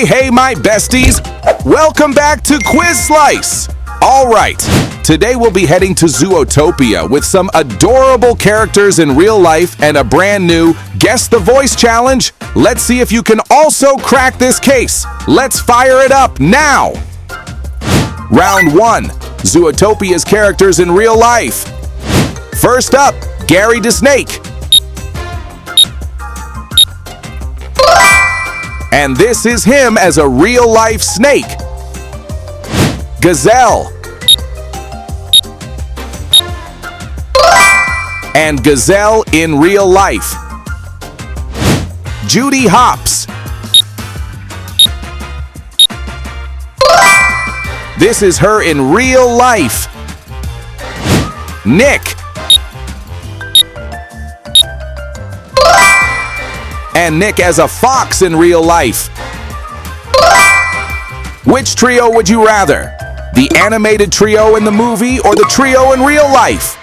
Hey, my besties! Welcome back to Quiz Slice! Alright, today we'll be heading to Zootopia with some adorable characters in real life and a brand new Guess the Voice challenge. Let's see if you can also crack this case. Let's fire it up now! Round 1. Zootopia's characters in real life. First up, Gary the Snake. And this is him as a real-life snake. Gazelle. And Gazelle in real life. Judy Hopps. This is her in real life. Nick. And Nick as a fox in real life. Which trio would you rather? The animated trio in the movie or the trio in real life?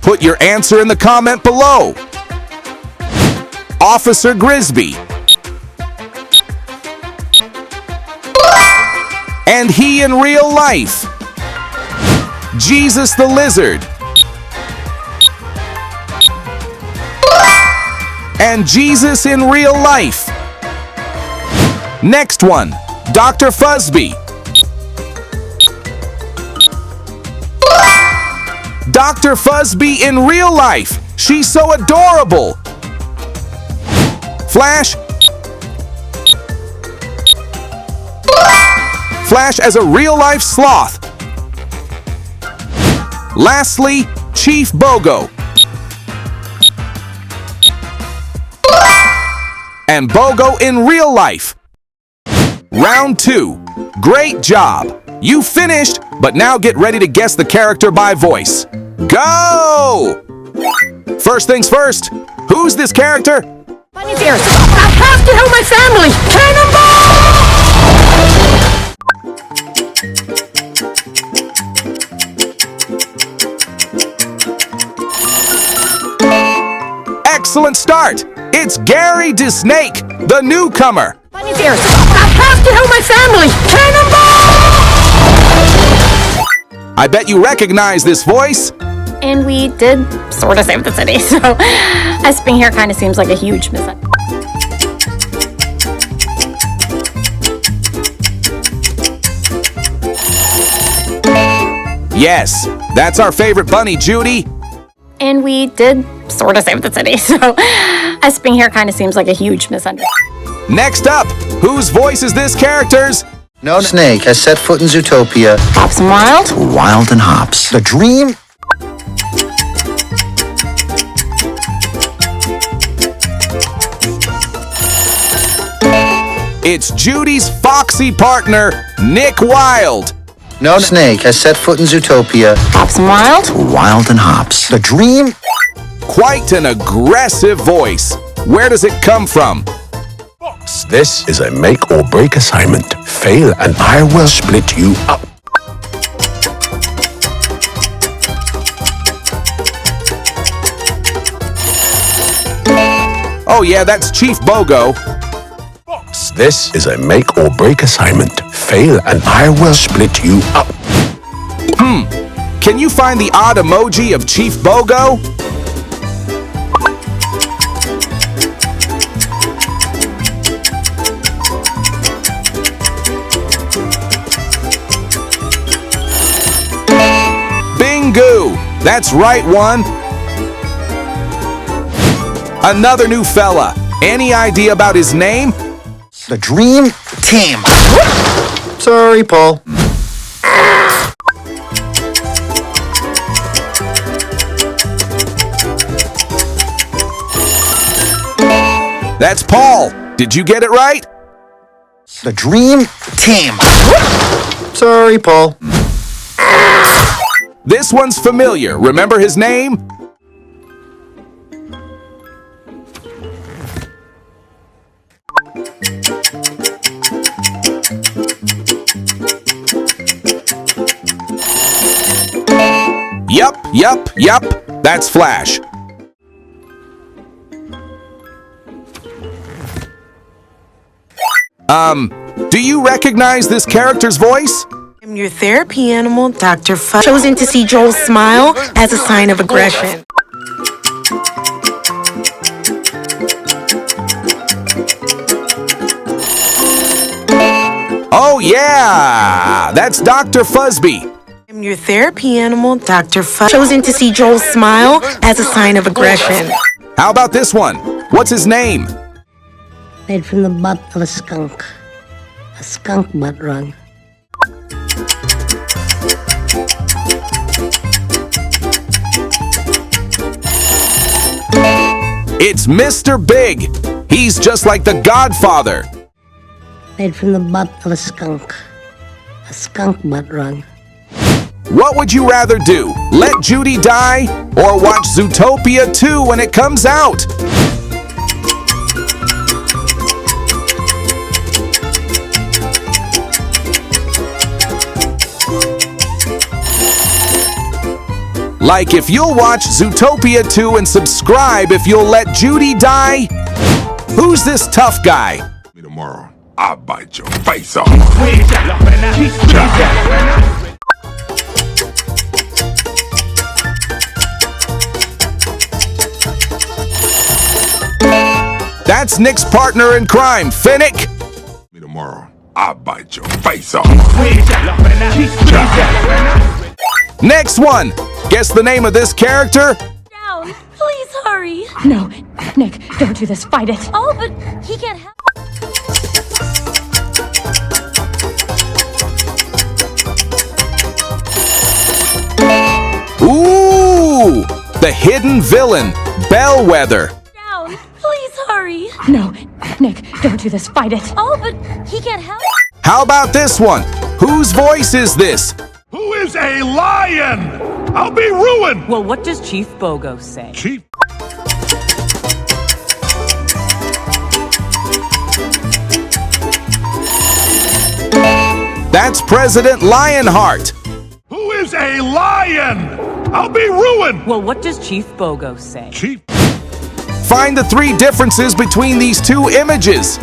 Put your answer in the comment below. Officer Grisby. And he in real life. Jesus the Lizard. And Jesus in real life. Next one, Dr. Fuzzby. Dr. Fuzzby in real life. She's so adorable. Flash. Flash as a real-life sloth. Lastly, Chief Bogo. And Bogo in real life. Round 2. Great job! You finished, but now get ready to guess the character by voice. Go! First things first, who's this character? Bunny's ears. I have to help my family! Cannonball! Excellent start! It's Gary the Snake, the newcomer. Bunny's ears. I have to help my family! Cannonball! I bet you recognize this voice. And we did sort of save the city, so us being here kind of seems like a huge mishap. Yes, that's our favorite bunny, Judy. And we did sort of save the city, so us being here kind of seems like a huge misunderstanding. Next up, whose voice is this character's? No snake has set foot in Zootopia. Hopps and Wilde? Wilde and Hopps. The dream. It's Judy's foxy partner, Nick Wilde. No snake has set foot in Zootopia. Hopps and Wilde? Wilde and Hopps. The dream. Quite an aggressive voice. Where does it come from? This is a make or break assignment. Fail and I will split you up. Oh yeah, that's Chief Bogo. This is a make or break assignment. Fail and I will split you up. Can you find the odd emoji of Chief Bogo? Bingo! That's right, one. Another new fella. Any idea about his name? The dream team. Sorry, Paul. That's Paul. Did you get it right? The dream team. Sorry, Paul. This one's familiar. Remember his name? Yup. That's Flash. Do you recognize this character's voice? I'm your therapy animal, Dr. Fudd. Chosen to see Joel's smile as a sign of aggression. Oh yeah, that's Dr. Fuzzby. I'm your therapy animal, Dr. Fudd. Chosen to see Joel's smile as a sign of aggression. How about this one? What's his name? Made from the butt of a skunk. A skunk butt rug. It's Mr. Big. He's just like the Godfather. Made from the butt of a skunk. A skunk butt rug. What would you rather do? Let Judy die or watch Zootopia 2 when it comes out? Like if you'll watch Zootopia 2 and subscribe if you'll let Judy die? Who's this tough guy? Tomorrow, I'll bite your face off. That's Nick's partner in crime, Finnick. Tomorrow, I'll bite your face off. Next one. Guess the name of this character? Down. Please hurry. No, Nick, don't do this. Fight it. Oh, but he can't help. Ooh, the hidden villain, Bellwether. Down. Please hurry. No, Nick, don't do this. Fight it. Oh, but he can't help. How about this one? Whose voice is this? Who is a lion? I'll be ruined. Well, what does Chief Bogo say? Chief. That's President Lionheart. Who is a lion? I'll be ruined. Well, what does Chief Bogo say? Chief. Find the three differences between these two images.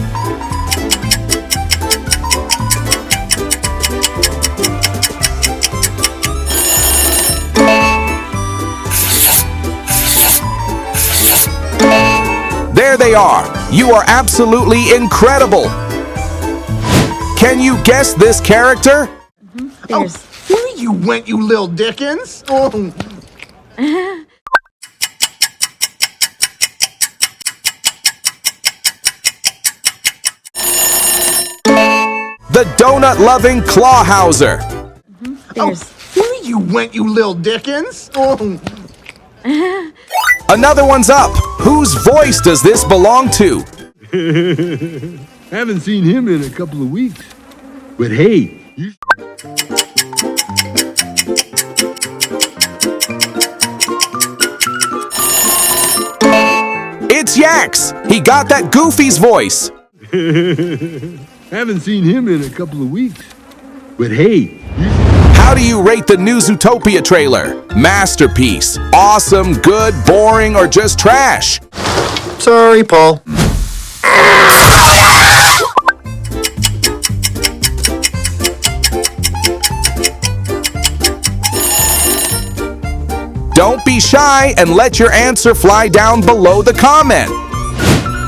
There they are. You are absolutely incredible. Can you guess this character? There's... Where you went, you little Dickens? Oh. The donut-loving Clawhauser. There's... Where you went, you little Dickens? Oh. Another one's up. Whose voice does this belong to? Haven't seen him in a couple of weeks. But hey, you... It's Yax. He got that Goofy's voice. Haven't seen him in a couple of weeks. But hey, How do you rate the new Zootopia trailer? Masterpiece, awesome, good, boring, or just trash? Sorry, Paul. Don't be shy and let your answer fly down below the comment.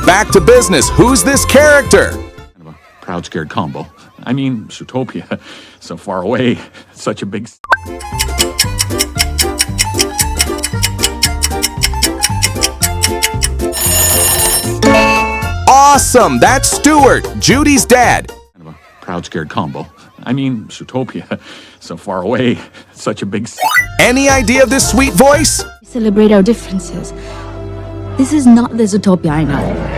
Back to business. Who's this character? Kind of a proud, scared combo. I mean, Zootopia, so far away, such a big... Awesome, that's Stuart, Judy's dad. Kind of a proud, scared combo. I mean, Zootopia, so far away, such a big... Any idea of this sweet voice? Celebrate our differences. This is not the Zootopia I know.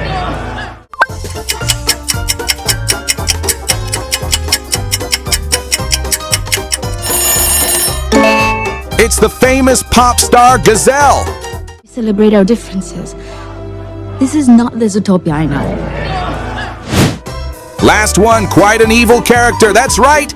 It's the famous pop star Gazelle. Celebrate our differences. This is not the Zootopia I know. Last one, quite an evil character, that's right.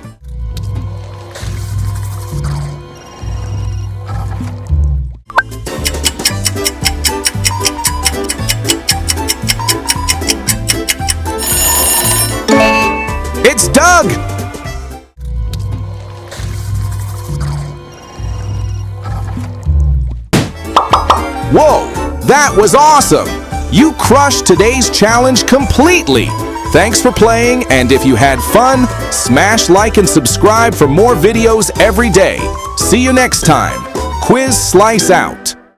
Whoa, that was awesome! You crushed today's challenge completely! Thanks for playing, and if you had fun, smash like and subscribe for more videos every day. See you next time. Quiz Slice out.